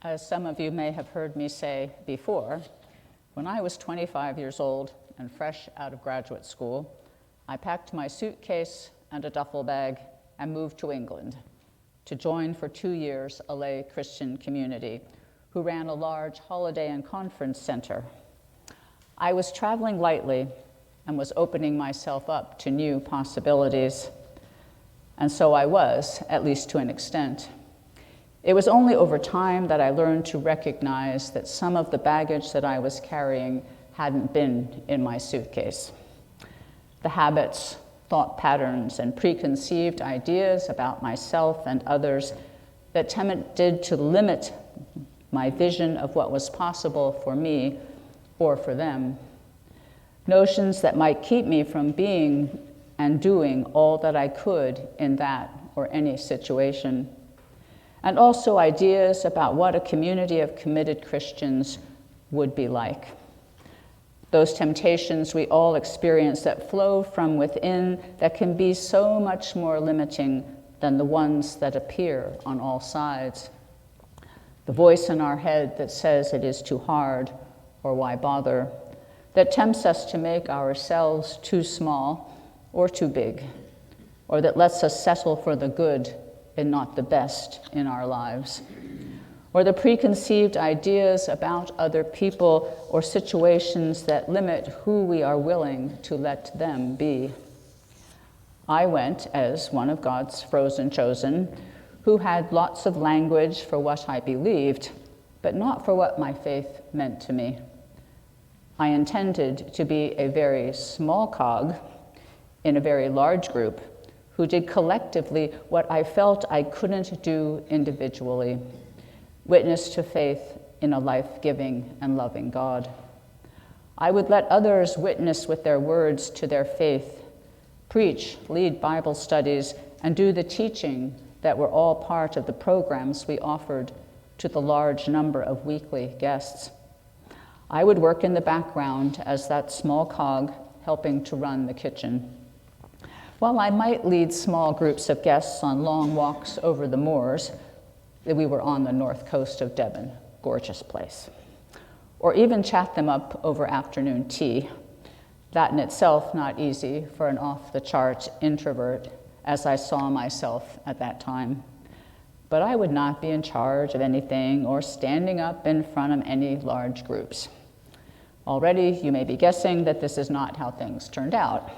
As some of you may have heard me say before, when I was 25 years old and fresh out of graduate school, I packed my suitcase and a duffel bag and moved to England to join for 2 years a lay Christian community who ran a large holiday and conference center. I was traveling lightly and was opening myself up to new possibilities. And so I was, at least to an extent. It was only over time that I learned to recognize that some of the baggage that I was carrying hadn't been in my suitcase. The habits, thought patterns, and preconceived ideas about myself and others that tended to limit my vision of what was possible for me or for them. Notions that might keep me from being and doing all that I could in that or any situation. And also ideas about what a community of committed Christians would be like. Those temptations we all experience that flow from within that can be so much more limiting than the ones that appear on all sides. The voice in our head that says it is too hard or why bother, that tempts us to make ourselves too small or too big, or that lets us settle for the good and not the best in our lives, or the preconceived ideas about other people or situations that limit who we are willing to let them be. I went as one of God's frozen chosen, who had lots of language for what I believed, but not for what my faith meant to me. I intended to be a very small cog in a very large group who did collectively what I felt I couldn't do individually, witness to faith in a life-giving and loving God. I would let others witness with their words to their faith, preach, lead Bible studies, and do the teaching that were all part of the programs we offered to the large number of weekly guests. I would work in the background as that small cog helping to run the kitchen. While I might lead small groups of guests on long walks over the moors, we were on the north coast of Devon, gorgeous place, or even chat them up over afternoon tea, that in itself not easy for an off-the-chart introvert, as I saw myself at that time. But I would not be in charge of anything or standing up in front of any large groups. Already, you may be guessing that this is not how things turned out.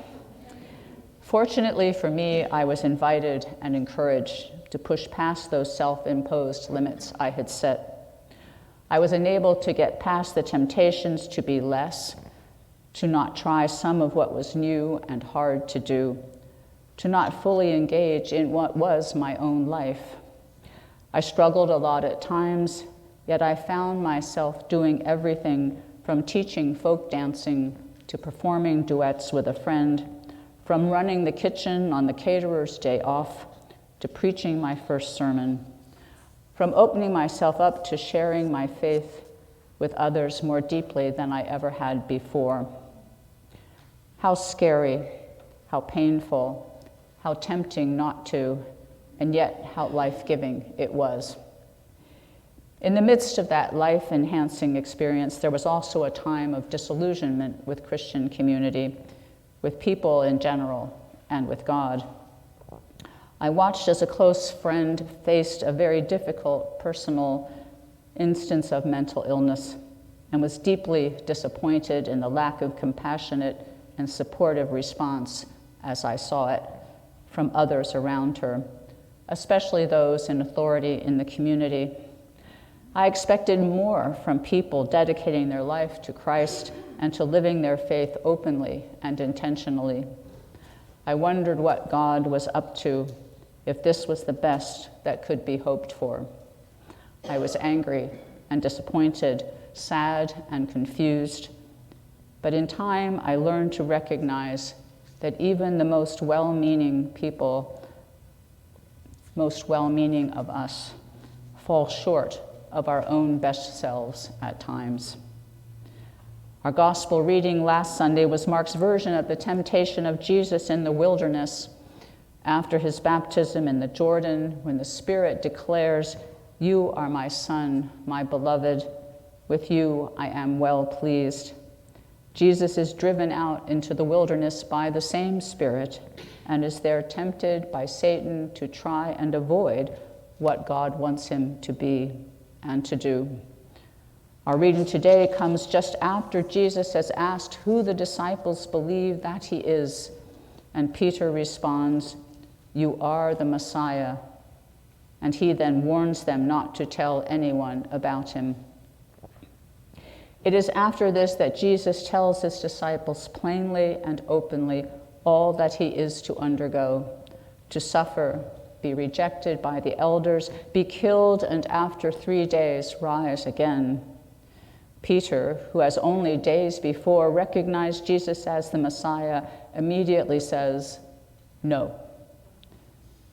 Fortunately for me, I was invited and encouraged to push past those self-imposed limits I had set. I was enabled to get past the temptations to be less, to not try some of what was new and hard to do, to not fully engage in what was my own life. I struggled a lot at times, yet I found myself doing everything from teaching folk dancing to performing duets with a friend, from running the kitchen on the caterer's day off to preaching my first sermon, from opening myself up to sharing my faith with others more deeply than I ever had before. How scary, how painful, how tempting not to, and yet how life-giving it was. In the midst of that life-enhancing experience, there was also a time of disillusionment with Christian community, with people in general, and with God. I watched as a close friend faced a very difficult personal instance of mental illness and was deeply disappointed in the lack of compassionate and supportive response as I saw it from others around her, especially those in authority in the community. I expected more from people dedicating their life to Christ and to living their faith openly and intentionally. I wondered what God was up to, if this was the best that could be hoped for. I was angry and disappointed, sad and confused, but in time I learned to recognize that even the most well-meaning people, most well-meaning of us, fall short of our own best selves at times. Our gospel reading last Sunday was Mark's version of the temptation of Jesus in the wilderness after his baptism in the Jordan, when the Spirit declares, "You are my Son, my beloved. With you I am well pleased." Jesus is driven out into the wilderness by the same Spirit and is there tempted by Satan to try and avoid what God wants him to be and to do. Our reading today comes just after Jesus has asked who the disciples believe that he is, and Peter responds, "You are the Messiah." And he then warns them not to tell anyone about him. It is after this that Jesus tells his disciples plainly and openly all that he is to undergo, to suffer, be rejected by the elders, be killed, and after 3 days rise again. Peter, who has only days before recognized Jesus as the Messiah, immediately says, "No."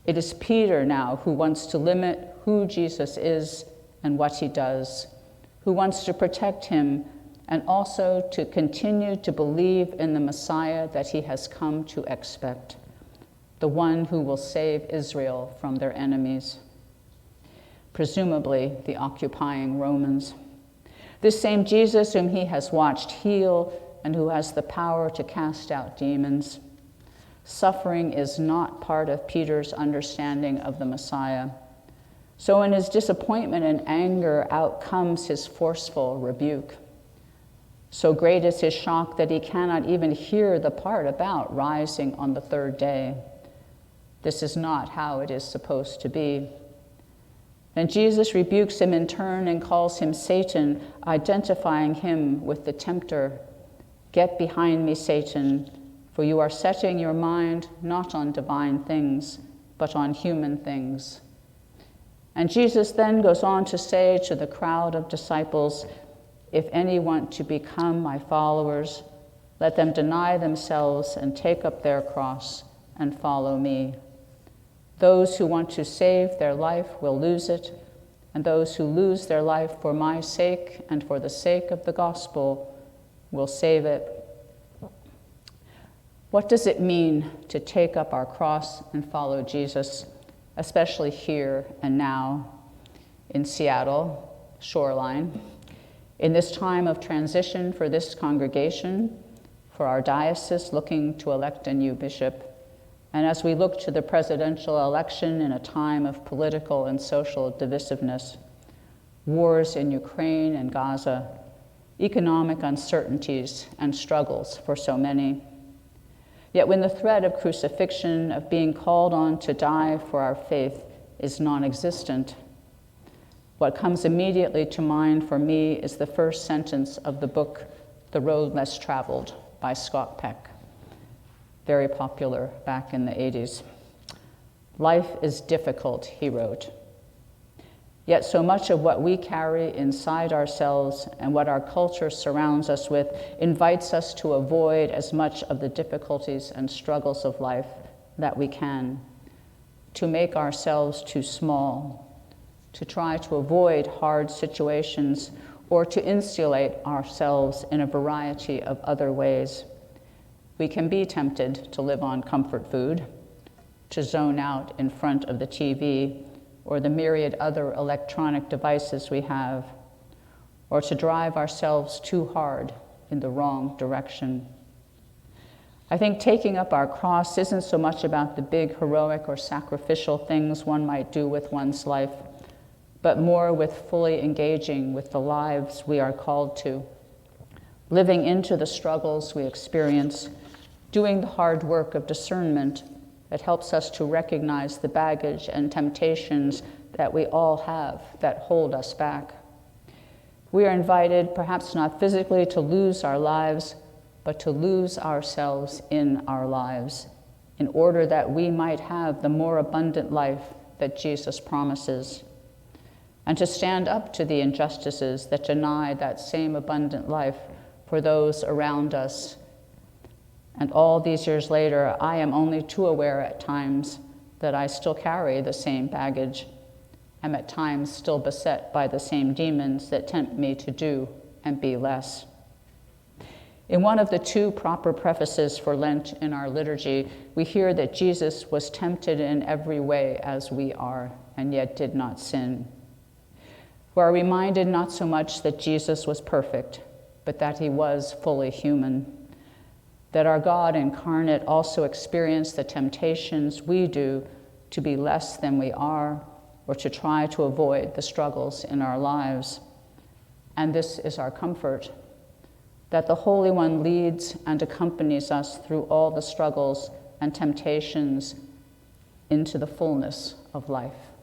It is Peter now who wants to limit who Jesus is and what he does, who wants to protect him and also to continue to believe in the Messiah that he has come to expect, the one who will save Israel from their enemies, presumably the occupying Romans. This same Jesus whom he has watched heal and who has the power to cast out demons. Suffering is not part of Peter's understanding of the Messiah. So in his disappointment and anger, out comes his forceful rebuke. So great is his shock that he cannot even hear the part about rising on the 3rd day. This is not how it is supposed to be. And Jesus rebukes him in turn and calls him Satan, identifying him with the tempter. "Get behind me, Satan, for you are setting your mind not on divine things, but on human things." And Jesus then goes on to say to the crowd of disciples, "If any want to become my followers, let them deny themselves and take up their cross and follow me. Those who want to save their life will lose it, and those who lose their life for my sake and for the sake of the gospel will save it." What does it mean to take up our cross and follow Jesus, especially here and now in Seattle, Shoreline, in this time of transition for this congregation, for our diocese looking to elect a new bishop, and as we look to the presidential election in a time of political and social divisiveness, wars in Ukraine and Gaza, economic uncertainties and struggles for so many? Yet when the threat of crucifixion, of being called on to die for our faith, is non-existent, what comes immediately to mind for me is the first sentence of the book, The Road Less Traveled, by Scott Peck, very popular back in the 80s. "Life is difficult," he wrote. Yet so much of what we carry inside ourselves and what our culture surrounds us with invites us to avoid as much of the difficulties and struggles of life that we can, to make ourselves too small, to try to avoid hard situations, or to insulate ourselves in a variety of other ways. We can be tempted to live on comfort food, to zone out in front of the TV, or the myriad other electronic devices we have, or to drive ourselves too hard in the wrong direction. I think taking up our cross isn't so much about the big heroic or sacrificial things one might do with one's life, but more with fully engaging with the lives we are called to, living into the struggles we experience, doing the hard work of discernment that helps us to recognize the baggage and temptations that we all have that hold us back. We are invited, perhaps not physically, to lose our lives, but to lose ourselves in our lives, in order that we might have the more abundant life that Jesus promises, and to stand up to the injustices that deny that same abundant life for those around us. And all these years later, I am only too aware at times that I still carry the same baggage. I'm at times still beset by the same demons that tempt me to do and be less. In one of the 2 proper prefaces for Lent in our liturgy, we hear that Jesus was tempted in every way as we are, and yet did not sin. We're reminded not so much that Jesus was perfect, but that he was fully human, that our God incarnate also experienced the temptations we do to be less than we are, or to try to avoid the struggles in our lives. And this is our comfort, that the Holy One leads and accompanies us through all the struggles and temptations into the fullness of life.